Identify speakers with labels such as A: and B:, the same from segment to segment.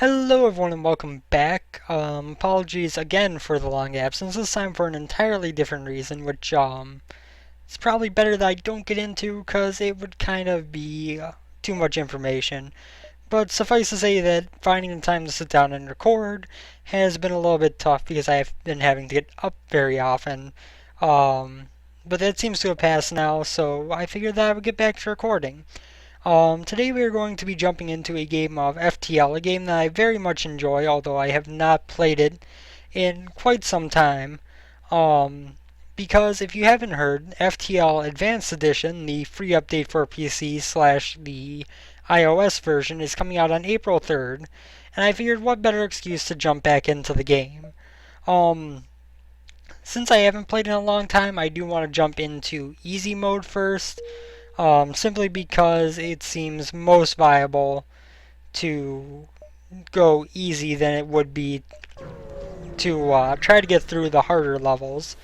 A: Hello everyone and welcome back. Apologies again for the long absence, this time for an entirely different reason, which it's probably better that I don't get into because it would kind of be too much information. But suffice to say that finding the time to sit down and record has been a little bit tough because I have been having to get up very often. Um, but that seems to have passed now, so I figured that I would get back to recording. Today we are going to be jumping into a game of FTL, a game that I very much enjoy, although I have not played it in quite some time. Um, because if you haven't heard, FTL Advanced Edition, the free update for PC slash the iOS version, is coming out on April 3rd, and I figured what better excuse to jump back into the game. Um, since I haven't played in a long time, I do want to jump into easy mode first, simply because it seems most viable to go easy than it would be to try to get through the harder levels.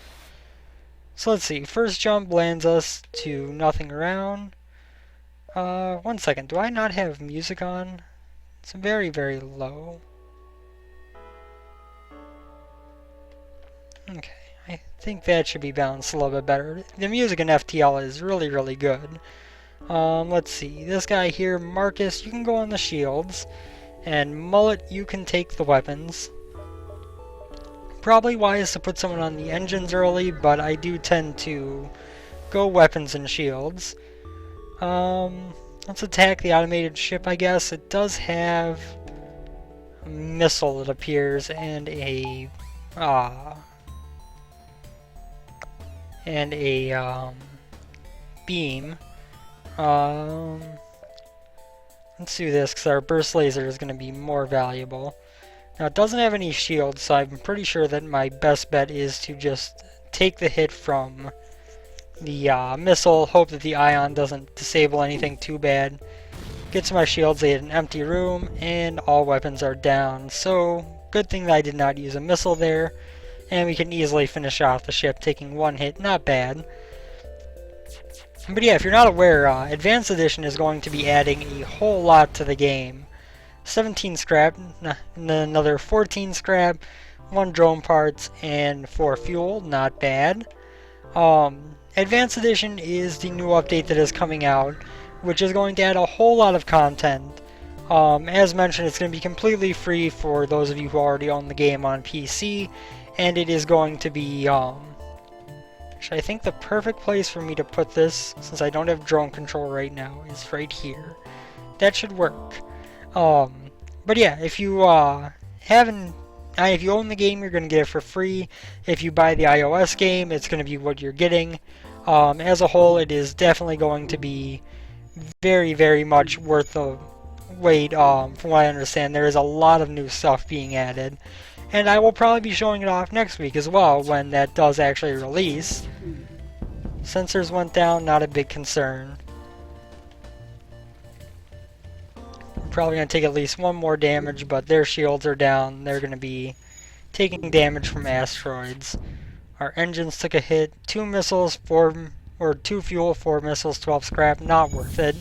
A: So let's see, first jump lands us to nothing around. One second, do I not have music on? It's very, very low. Okay, I think that should be balanced a little bit better. The music in FTL is really, really good. Let's see, this guy here, Marcus, you can go on the shields, and Mullet, you can take the weapons. Probably wise to put someone on the engines early, but I do tend to go weapons and shields. Let's attack the automated ship, I guess. It does have a missile, it appears, and a beam. Let's do this because our burst laser is going to be more valuable. Now it doesn't have any shields, so I'm pretty sure that my best bet is to just take the hit from the missile, hope that the ion doesn't disable anything too bad. Get to my shields, they hit an empty room, and all weapons are down. So good thing that I did not use a missile there, and we can easily finish off the ship taking one hit, not bad. But yeah, if you're not aware, Advanced Edition is going to be adding a whole lot to the game. 17 scrap, and then another 14 scrap, 1 drone parts, and 4 fuel, not bad. Advanced Edition is the new update that is coming out, which is going to add a whole lot of content. As mentioned, it's going to be completely free for those of you who already own the game on PC, and it is going to be, actually, I think the perfect place for me to put this, since I don't have drone control right now, is right here. That should work. But yeah, if you if you own the game, you're going to get it for free. If you buy the iOS game, it's going to be what you're getting. As a whole, it is definitely going to be very, very much worth the wait. From what I understand, there is a lot of new stuff being added. And I will probably be showing it off next week as well, when that does actually release. Sensors went down, not a big concern. Probably going to take at least one more damage, but their shields are down. They're going to be taking damage from asteroids. Our engines took a hit. 2 missiles, 2 fuel, 4 missiles, 12 scrap. Not worth it.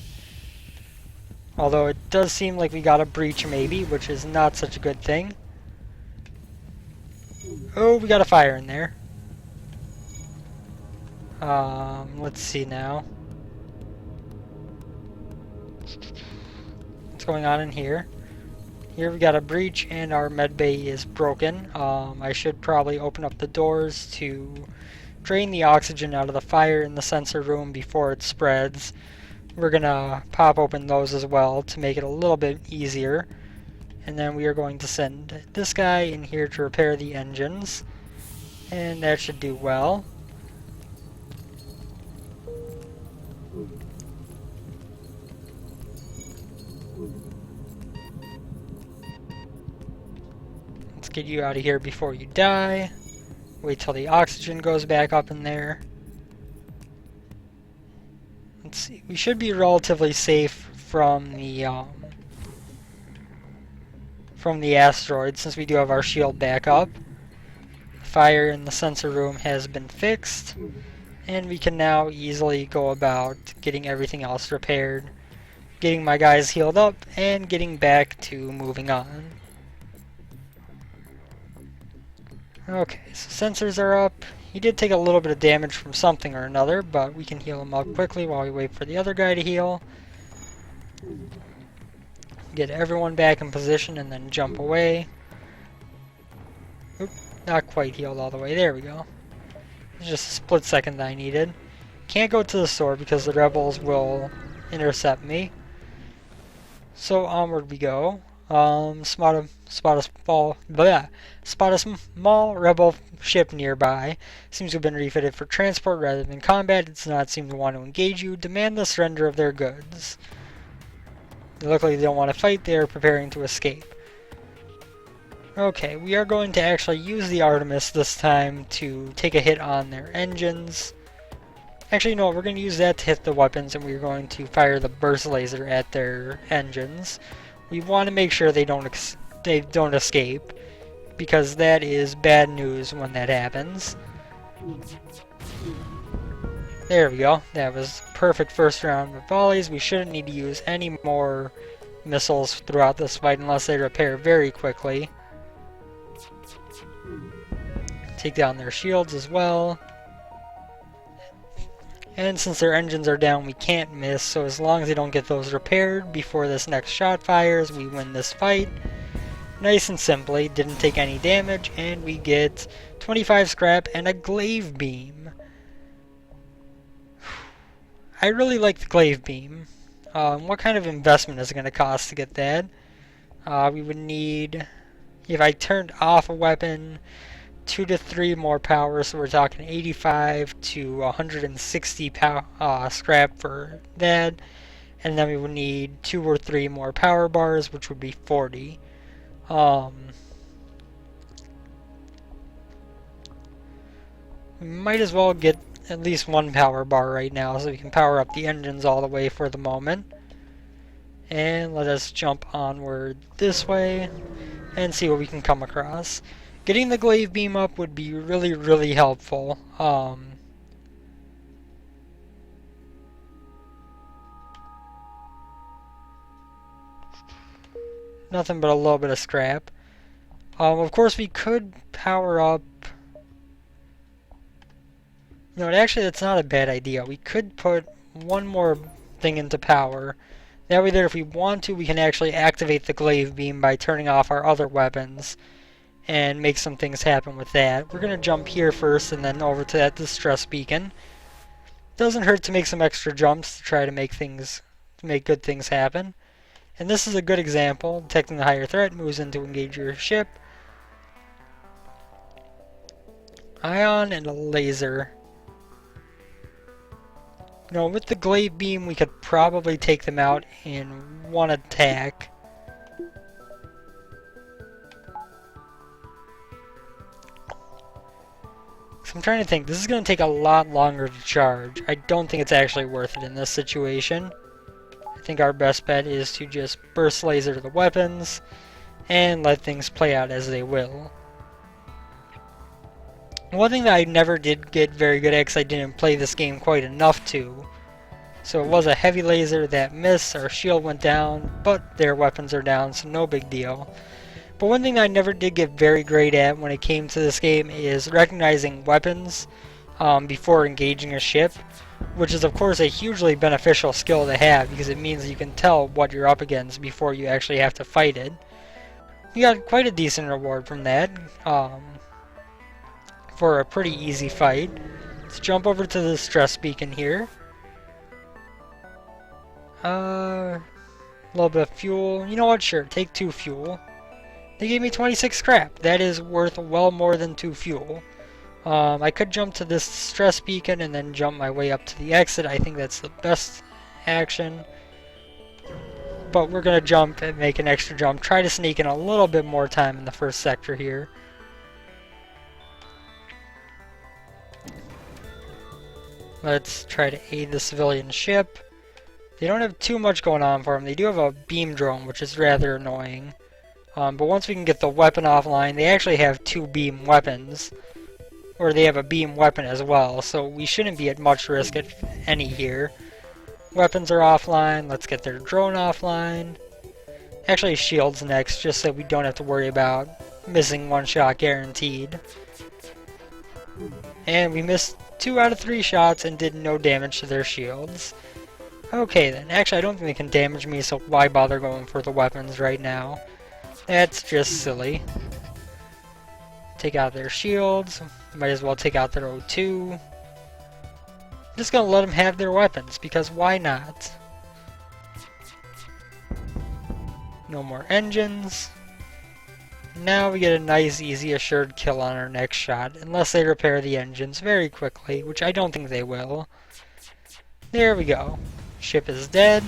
A: Although it does seem like we got a breach maybe, which is not such a good thing. Oh, we got a fire in there. Let's see now. What's going on in here? Here we got a breach and our med bay is broken. I should probably open up the doors to drain the oxygen out of the fire in the sensor room before it spreads. We're gonna pop open those as well to make it a little bit easier. And then we are going to send this guy in here to repair the engines. And that should do well. Let's get you out of here before you die. Wait till the oxygen goes back up in there. Let's see. We should be relatively safe from the asteroid since we do have our shield back up. Fire in the sensor room has been fixed, and we can now easily go about getting everything else repaired, getting my guys healed up, and getting back to moving on. Okay, so sensors are up. He did take a little bit of damage from something or another, but we can heal him up quickly while we wait for the other guy to heal. Get everyone back in position and then jump away. Oop, not quite healed all the way. There we go. Just a split second that I needed. Can't go to the store because the rebels will intercept me. So onward we go. Spot a small rebel ship nearby. Seems to have been refitted for transport rather than combat. It does not seem to want to engage you. Demand the surrender of their goods. They look like they don't want to fight. They are preparing to escape. Okay, we are going to actually use the Artemis this time to take a hit on their engines. Actually, no, we're going to use that to hit the weapons, and we're going to fire the burst laser at their engines. We want to make sure they don't escape, because that is bad news when that happens. There we go. That was perfect first round with volleys. We shouldn't need to use any more missiles throughout this fight unless they repair very quickly. Take down their shields as well. And since their engines are down, we can't miss, so as long as they don't get those repaired before this next shot fires, we win this fight. Nice and simply, didn't take any damage, and we get 25 scrap and a glaive beam. I really like the glaive beam. What kind of investment is it going to cost to get that? We would need, if I turned off a weapon, 2 to 3 more power, so we're talking 85 to 160 scrap for that, and then we would need 2 or 3 more power bars, which would be 40. We might as well get at least 1 power bar right now, so we can power up the engines all the way for the moment. And let us jump onward this way and see what we can come across. Getting the glaive beam up would be really, really helpful. Nothing but a little bit of scrap. Of course, we could power up. No, actually, that's not a bad idea. We could put one more thing into power. That way, there, if we want to, we can actually activate the glaive beam by turning off our other weapons and make some things happen with that. We're going to jump here first and then over to that distress beacon. Doesn't hurt to make some extra jumps to try to make good things happen. And this is a good example. Detecting the higher threat, moves in to engage your ship. Ion and a laser. You know, with the glaive beam, we could probably take them out in one attack. So I'm trying to think. This is going to take a lot longer to charge. I don't think it's actually worth it in this situation. I think our best bet is to just burst laser the weapons and let things play out as they will. One thing that I never did get very good at because I didn't play this game quite enough to. So it was a heavy laser that missed, our shield went down, but their weapons are down, so no big deal. But one thing I never did get very great at when it came to this game is recognizing weapons before engaging a ship, which is of course a hugely beneficial skill to have because it means you can tell what you're up against before you actually have to fight it. We got quite a decent reward from that for a pretty easy fight. Let's jump over to the stress beacon here. A little bit of fuel. You know what? Sure, take 2 fuel. They gave me 26 scrap. That is worth well more than 2 fuel. I could jump to this stress beacon and then jump my way up to the exit. I think that's the best action. But we're going to jump and make an extra jump. Try to sneak in a little bit more time in the first sector here. Let's try to aid the civilian ship. They don't have too much going on for them. They do have a beam drone, which is rather annoying. But once we can get the weapon offline, they actually have 2 beam weapons. Or they have a beam weapon as well, so we shouldn't be at much risk at any here. Weapons are offline. Let's get their drone offline. Actually, shields next, just so we don't have to worry about missing one shot guaranteed. And we missed 2 out of 3 shots and did no damage to their shields. Okay then, actually I don't think they can damage me, so why bother going for the weapons right now? That's just silly. Take out their shields, might as well take out their O2. I'm just gonna let them have their weapons, because why not? No more engines. Now we get a nice, easy, assured kill on our next shot, unless they repair the engines very quickly, which I don't think they will. There we go. Ship is dead.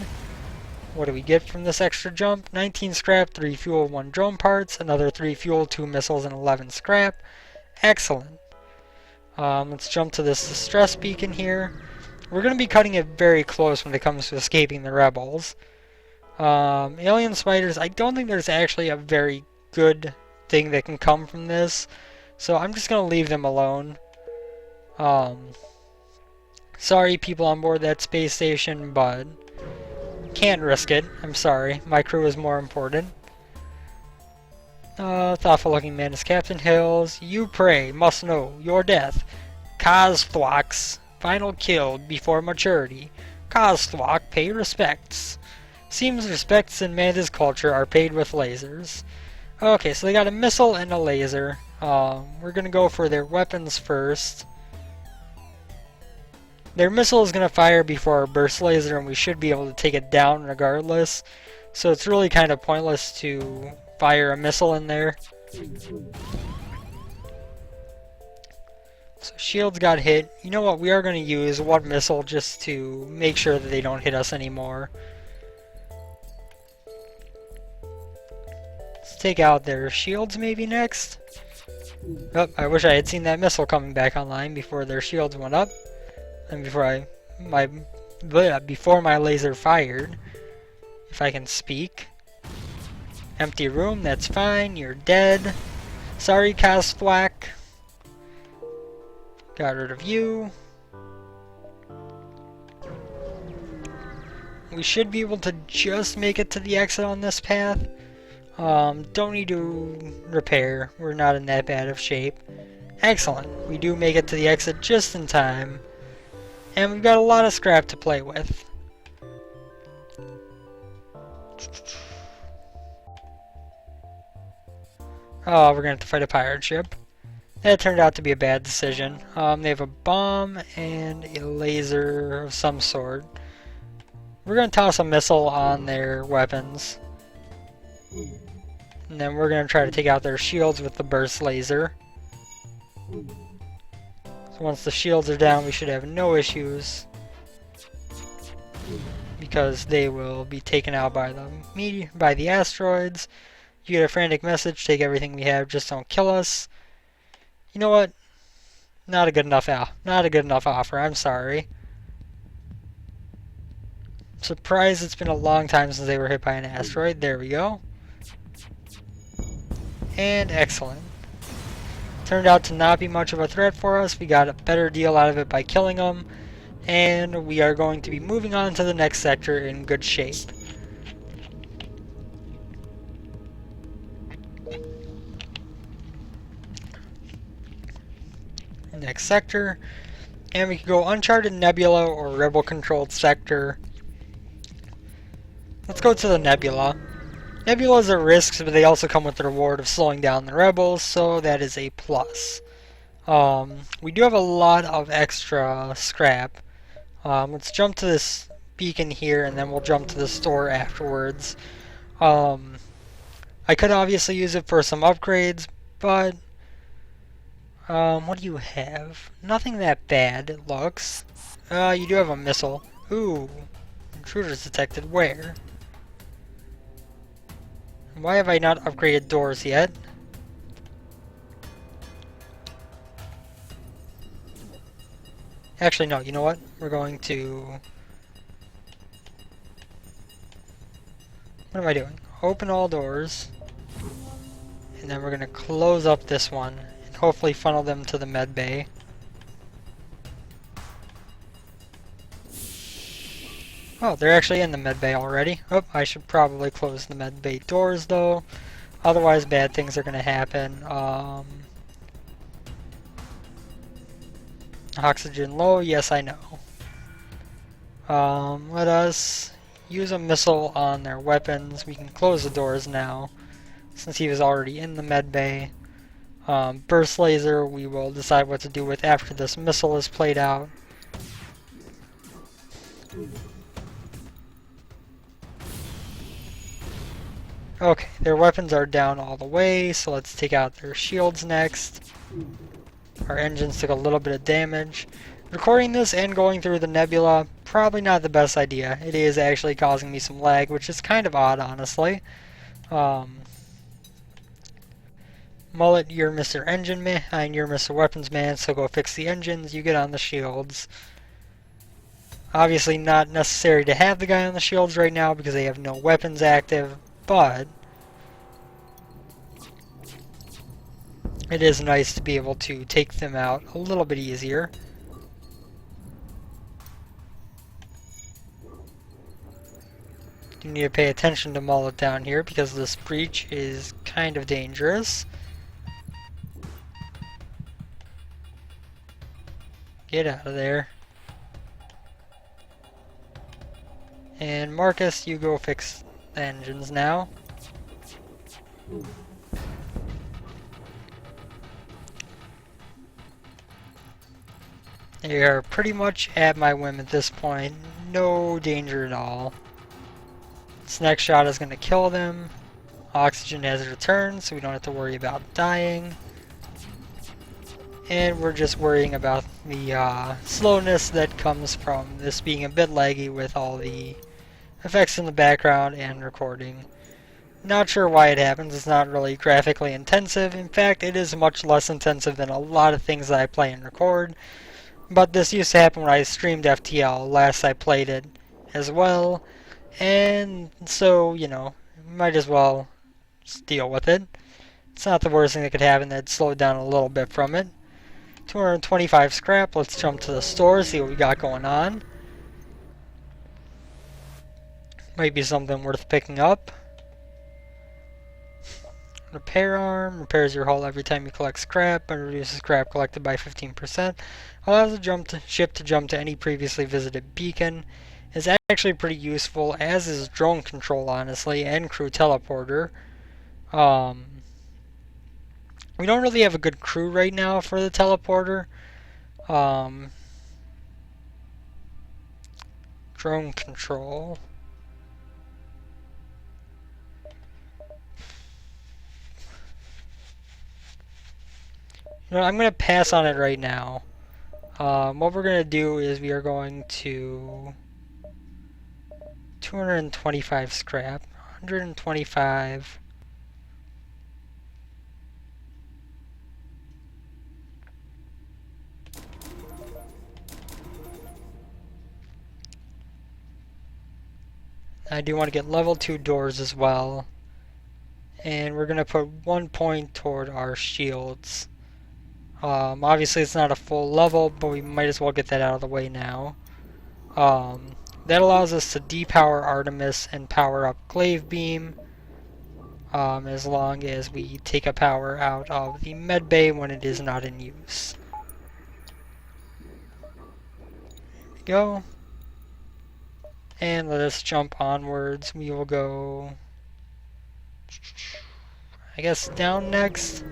A: What do we get from this extra jump? 19 scrap, 3 fuel, 1 drone parts, another 3 fuel, 2 missiles, and 11 scrap. Excellent. Let's jump to this distress beacon here. We're going to be cutting it very close when it comes to escaping the rebels. Alien spiders, I don't think there's actually a very good thing that can come from this, so I'm just going to leave them alone. Sorry people on board that space station, but can't risk it. I'm sorry. My crew is more important. Thoughtful looking man is Captain Hills. You pray, must know your death. Kozthwak's final kill before maturity. Kozthwak pay respects. Seems respects in Manda's culture are paid with lasers. Okay, so they got a missile and a laser. We're gonna go for their weapons first. Their missile is going to fire before our burst laser, and we should be able to take it down regardless. So it's really kind of pointless to fire a missile in there. So shields got hit. You know what? We are going to use one missile just to make sure that they don't hit us anymore. Let's take out their shields maybe next. Oh, I wish I had seen that missile coming back online before their shields went up. And before my laser fired, if I can speak. Empty room, that's fine, you're dead. Sorry, Kozthwak. Got rid of you. We should be able to just make it to the exit on this path. Don't need to repair, we're not in that bad of shape. Excellent, we do make it to the exit just in time. And we've got a lot of scrap to play with. Oh, we're going to have to fight a pirate ship. That turned out to be a bad decision. They have a bomb and a laser of some sort. We're going to toss a missile on their weapons. And then we're going to try to take out their shields with the burst laser. Once the shields are down, we should have no issues, because they will be taken out by the asteroids. You get a frantic message, take everything we have, just don't kill us. You know what? Not a good enough offer, I'm sorry. Surprised it's been a long time since they were hit by an asteroid. There we go. And excellent. Turned out to not be much of a threat for us. We got a better deal out of it by killing them, and we are going to be moving on to the next sector in good shape. Next sector, and we can go Uncharted Nebula or Rebel Controlled Sector. Let's go to the Nebula. Nebulas are risks, but they also come with the reward of slowing down the rebels, so that is a plus. We do have a lot of extra scrap. Let's jump to this beacon here, and then we'll jump to the store afterwards. I could obviously use it for some upgrades, but what do you have? Nothing that bad, it looks. You do have a missile. Ooh, intruders detected. Where? Why have I not upgraded doors yet? Actually, no, you know what? We're going to... What am I doing? Open all doors. And then we're going to close up this one. And hopefully funnel them to the med bay. Oh, they're actually in the med bay already. Oh, I should probably close the med bay doors though. Otherwise, bad things are going to happen. Oxygen low, yes, I know. Let us use a missile on their weapons. We can close the doors now, since he was already in the med bay. Burst laser, we will decide what to do with after this missile is played out. Okay, their weapons are down all the way, so let's take out their shields next. Our engines took a little bit of damage. Recording this and going through the nebula, probably not the best idea. It is actually causing me some lag, which is kind of odd, honestly. Mullet, you're Mr. Engine Man, and you're Mr. Weapons Man, so go fix the engines, you get on the shields. Obviously not necessary to have the guy on the shields right now because they have no weapons active, but it is nice to be able to take them out a little bit easier. You need to pay attention to Mullet down here because this breach is kind of dangerous. Get out of there. And Marcus, you go fix the engines now. They are pretty much at my whim at this point. No danger at all. This next shot is going to kill them. Oxygen has returned, so we don't have to worry about dying. And we're just worrying about the slowness that comes from this being a bit laggy with all the effects in the background and recording. Not sure why it happens. It's not really graphically intensive. In fact, it is much less intensive than a lot of things that I play and record. But this used to happen when I streamed FTL. Last I played it as well. And so, you know, might as well just deal with it. It's not the worst thing that could happen. That slowed down a little bit from it. 225 scrap. Let's jump to the store, see what we got going on. Might be something worth picking up. Repair arm. Repairs your hull every time you collect scrap and reduces scrap collected by 15%. Allows the ship to jump to any previously visited beacon. Is actually pretty useful, as is drone control, honestly, and crew teleporter. We don't really have a good crew right now for the teleporter. Drone control. You know, I'm going to pass on it right now. What we're going to do is we are going to 225 scrap, 125. I do want to get level 2 doors as well. And we're going to put 1 point toward our shields. Obviously it's not a full level, but we might as well get that out of the way now. That allows us to depower Artemis and power up Glaive Beam, as long as we take a power out of the med bay when it is not in use. There we go. And let us jump onwards. We will go, I guess, down next.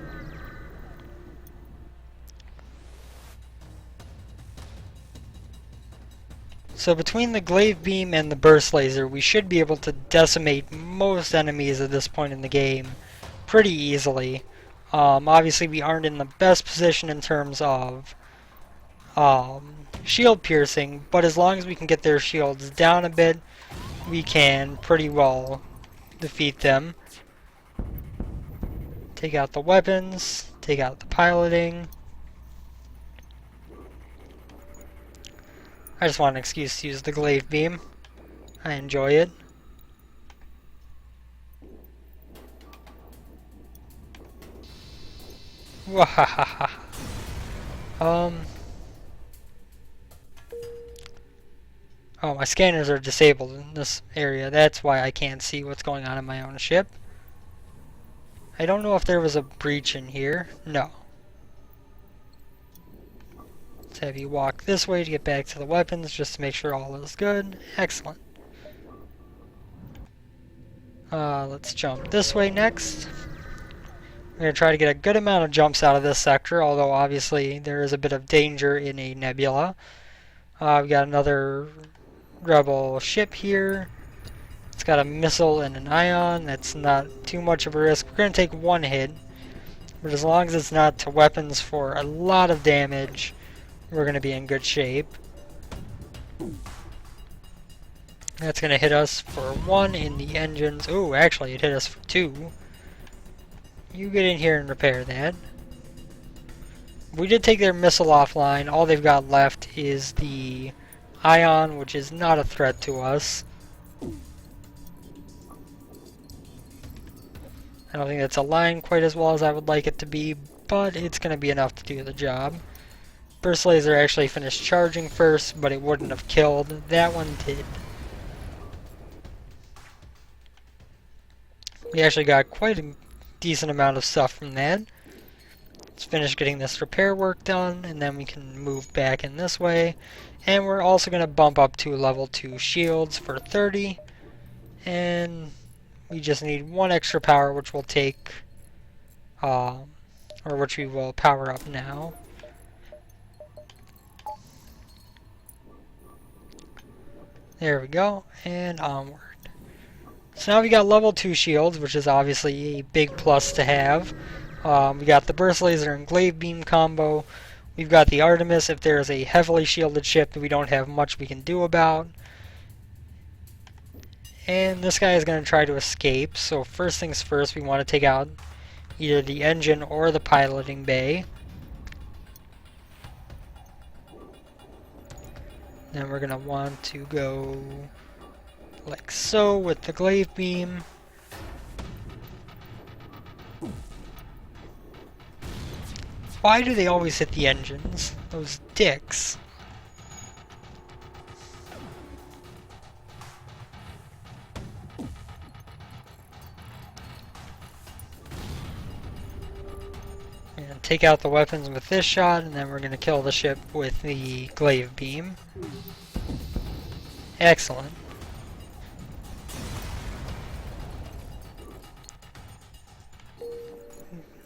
A: So between the Glaive Beam and the Burst Laser, we should be able to decimate most enemies at this point in the game pretty easily. Obviously we aren't in the best position in terms of shield piercing, but as long as we can get their shields down a bit, we can pretty well defeat them. Take out the weapons, take out the piloting. I just want an excuse to use the Glaive Beam. I enjoy it. Wahahaha. Oh, my scanners are disabled in this area. That's why I can't see what's going on in my own ship. I don't know if there was a breach in here. No. Let's have you walk this way to get back to the weapons just to make sure all is good. Excellent. Let's jump this way next. We're going to try to get a good amount of jumps out of this sector, although obviously there is a bit of danger in a nebula. We got another rebel ship here. It's got a missile and an ion. That's not too much of a risk. We're going to take one hit, but as long as it's not to weapons for a lot of damage, we're going to be in good shape. That's going to hit us for 1 in the engines. Ooh, actually it hit us for 2. You get in here and repair that. We did take their missile offline. All they've got left is the ion, which is not a threat to us. I don't think it's aligned quite as well as I would like it to be, but it's going to be enough to do the job. Burst laser actually finished charging first, but it wouldn't have killed. That one did. We actually got quite a decent amount of stuff from that. Let's finish getting this repair work done, and then we can move back in this way. And we're also going to bump up to level 2 shields for 30. And we just need 1 extra power, which we'll take, or which we will power up now. There we go, and onward. So now we got level 2 shields, which is obviously a big plus to have. We got the burst laser and glaive beam combo. We've got the Artemis if there's a heavily shielded ship that we don't have much we can do about. And this guy is going to try to escape, so first things first, we want to take out either the engine or the piloting bay. Then we're going to want to go like so with the glaive beam. Why do they always hit the engines? Those dicks. And take out the weapons with this shot, and then we're going to kill the ship with the glaive beam. Excellent.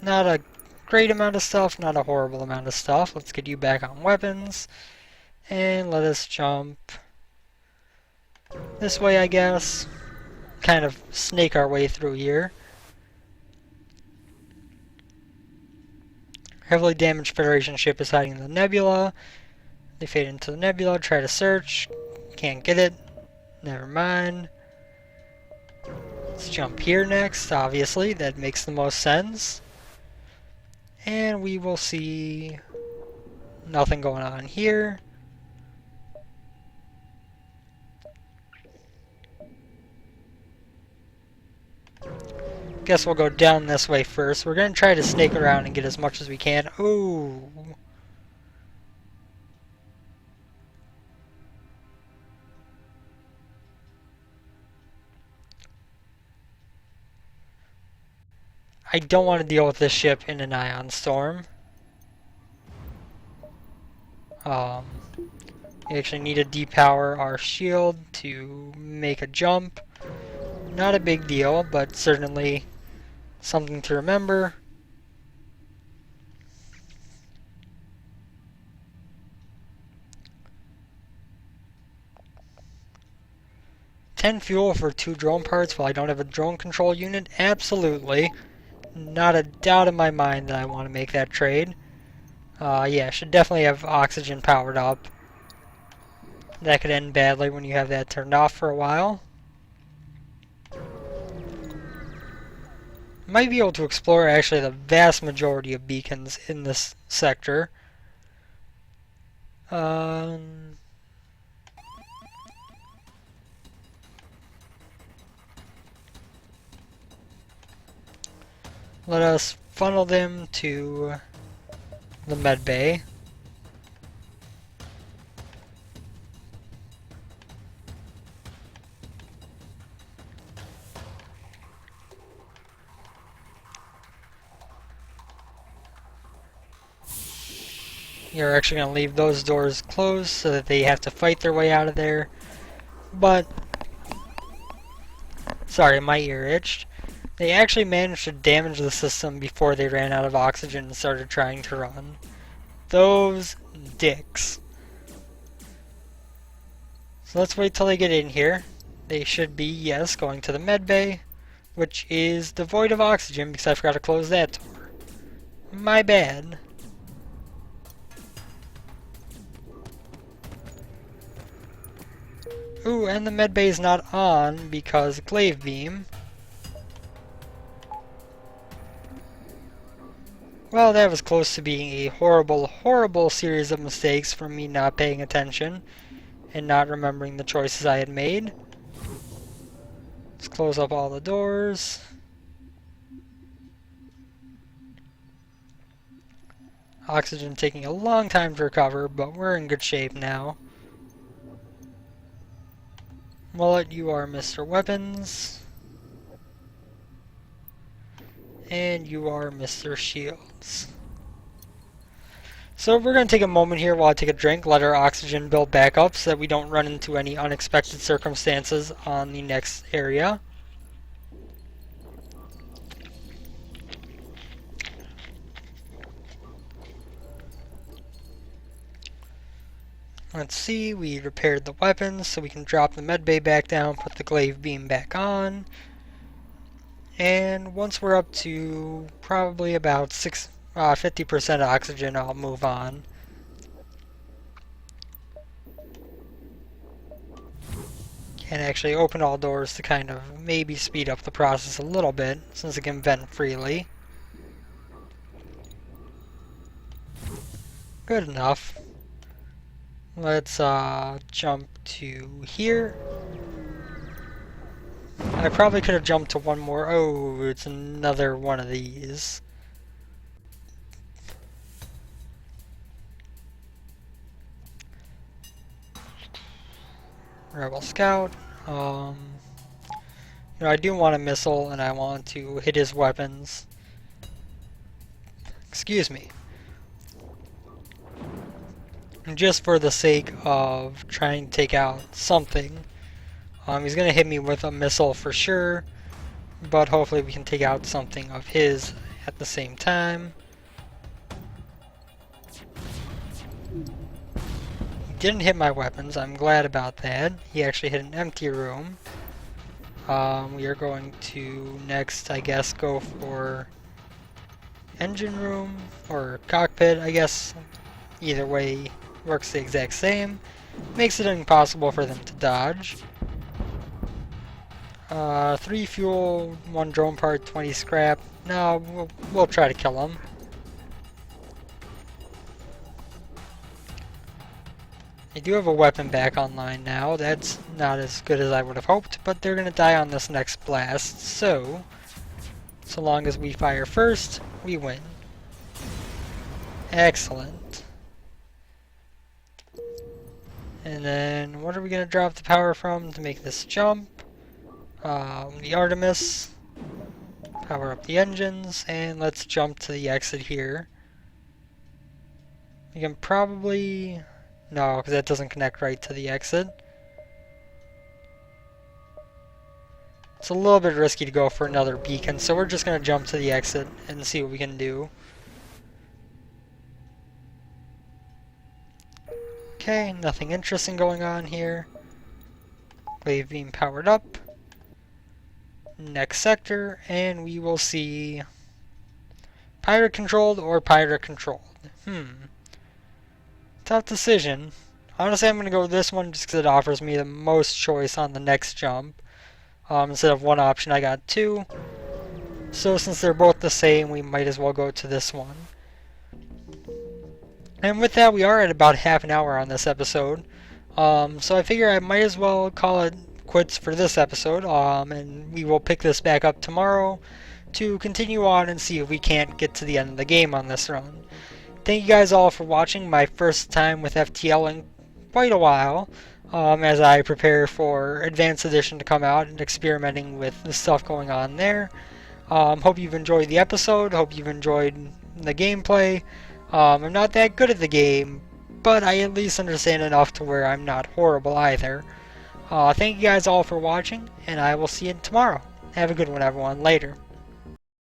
A: Not a great amount of stuff, not a horrible amount of stuff. Let's get you back on weapons. And let us jump this way, I guess. Kind of snake our way through here. Heavily damaged Federation ship is hiding in the nebula. They fade into the nebula, try to search. Can't get it. Never mind. Let's jump here next, obviously. That makes the most sense. And we will see nothing going on here. Guess we'll go down this way first. We're going to try to snake around and get as much as we can. Ooh. I don't want to deal with this ship in an ion storm. We actually need to depower our shield to make a jump. Not a big deal, but certainly something to remember. $10 fuel for 2 drone parts while I don't have a drone control unit? Absolutely. Not a doubt in my mind that I want to make that trade. Yeah, should definitely have oxygen powered up. That could end badly when you have that turned off for a while. Might be able to explore actually the vast majority of beacons in this sector. Let us funnel them to the med bay. You're actually going to leave those doors closed so that they have to fight their way out of there. But, sorry, my ear itched. They actually managed to damage the system before they ran out of oxygen and started trying to run. Those dicks. So let's wait till they get in here. They should be, yes, going to the med bay, which is devoid of oxygen because I forgot to close that door. My bad. Ooh, and the med bay is not on because glaive beam. Well, that was close to being a horrible, horrible series of mistakes from me not paying attention and not remembering the choices I had made. Let's close up all the doors. Oxygen taking a long time to recover, but we're in good shape now. Mullet, you are Mr. Weapons. And you are Mr. Shields. So we're going to take a moment here while I take a drink, let our oxygen build back up so that we don't run into any unexpected circumstances on the next area. Let's see, we repaired the weapons so we can drop the medbay back down, put the glaive beam back on. And once we're up to probably about 50% oxygen, I'll move on. Can actually open all doors to kind of maybe speed up the process a little bit, since it can vent freely. Good enough. Let's jump to here. I probably could have jumped to one more. Oh, it's another one of these. Rebel Scout. I do want a missile, and I want to hit his weapons. Excuse me. And just for the sake of trying to take out something, he's going to hit me with a missile for sure, but hopefully we can take out something of his at the same time. He didn't hit my weapons, I'm glad about that. He actually hit an empty room. We are going to next, I guess, go for engine room or cockpit, I guess. Either way works the exact same. Makes it impossible for them to dodge. 3 fuel, 1 drone part, 20 scrap. No, we'll try to kill them. They do have a weapon back online now. That's not as good as I would have hoped, but they're going to die on this next blast. So long as we fire first, we win. Excellent. And then what are we going to drop the power from to make this jump? The Artemis. Power up the engines, and let's jump to the exit here. We can probably... No, because that doesn't connect right to the exit. It's a little bit risky to go for another beacon, so we're just going to jump to the exit and see what we can do. Okay, nothing interesting going on here. Wave beam powered up. Next sector, and we will see pirate controlled or pirate controlled. Tough decision. Honestly, I'm going to go with this one just because it offers me the most choice on the next jump. Instead of one option, I got 2. So since they're both the same, we might as well go to this one. And with that, we are at about half an hour on this episode. So I figure I might as well call it quits for this episode. And we will pick this back up tomorrow to continue on and see if we can't get to the end of the game on this run. Thank you guys all for watching. My first time with FTL in quite a while, as I prepare for Advanced Edition to come out and experimenting with the stuff going on there. Hope you've enjoyed the episode. Hope you've enjoyed the gameplay. I'm not that good at the game, but I at least understand enough to where I'm not horrible either. Thank you guys all for watching, and I will see you tomorrow. Have a good one, everyone. Later.